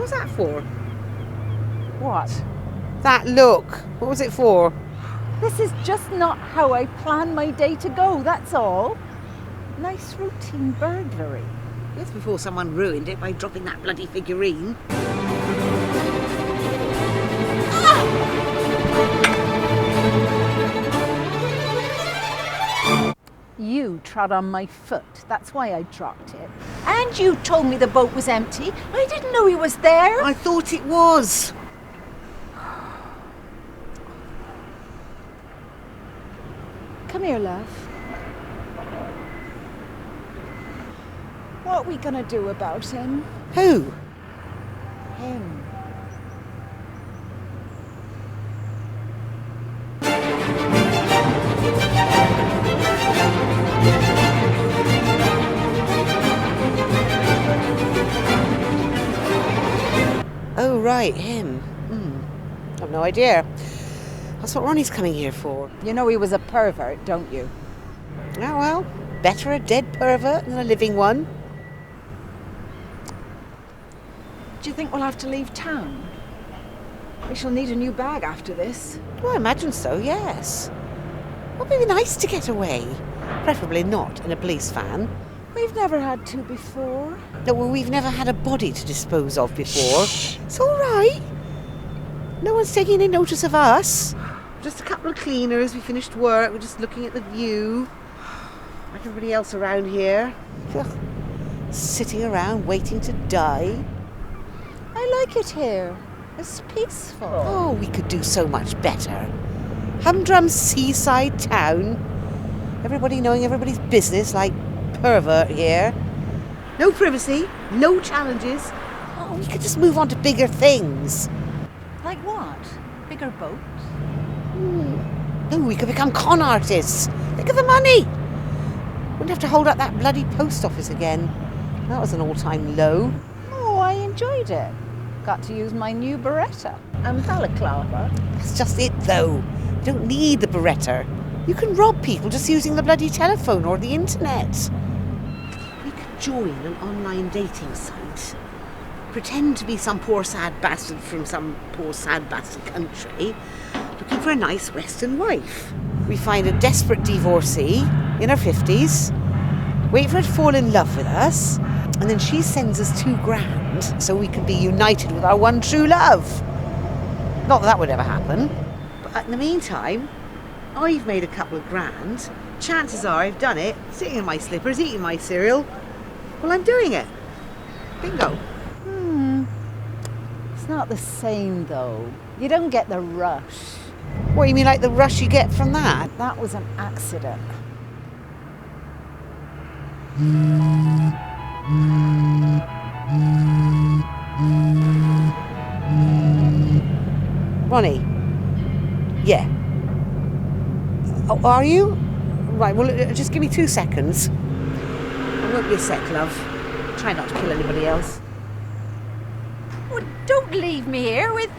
What's that for? What? That look. What was it for? This is just not how I plan my day to go, that's all. Nice routine burglary. That's before someone ruined it by dropping that bloody figurine. You trod on my foot, that's why I dropped it. And you told me the boat was empty. I didn't know he was there. I thought it was. Come here, love. What are we gonna do about him? Who? Him. Oh, right, him. I've no idea. That's what Ronnie's coming here for. You know he was a pervert, don't you? Oh, well, better a dead pervert than a living one. Do you think we'll have to leave town? We shall need a new bag after this. Well, I imagine so, yes. Well, it'd be nice to get away. Preferably not in a police van. We've never had to before. No, well, we've never had a body to dispose of before. It's all right. No one's taking any notice of us. Just a couple of cleaners. We finished work. We're just looking at the view. Like everybody else around here. Ugh. Sitting around waiting to die. I like it here. It's peaceful. Oh, we could do so much better. Humdrum seaside town. Everybody knowing everybody's business like pervert here. No privacy, no challenges. Oh, we could just move on to bigger things. Like what? Bigger boats? Oh, we could become con artists. Think of the money. Wouldn't have to hold up that bloody post office again. That was an all-time low. Oh, I enjoyed it. Got to use my new Beretta and balaclava. That's just it, though. You don't need the Beretta. You can rob people just using the bloody telephone or the internet. We could join an online dating site. Pretend to be some poor sad bastard from some poor sad bastard country looking for a nice Western wife. We find a desperate divorcee in her 50s, wait for her to fall in love with us, and then she sends us £2,000 so we can be united with our one true love. Not that would ever happen. But in the meantime, I've made a couple of grand. Chances are I've done it, sitting in my slippers, eating my cereal. Well, I'm doing it. Bingo. It's not the same, though. You don't get the rush. What, you mean like the rush you get from that? That was an accident. Ronnie? Yeah. Oh, are you? Right, well, just give me 2 seconds. It won't be a sec, love. Try not to kill anybody else. Well, don't leave me here with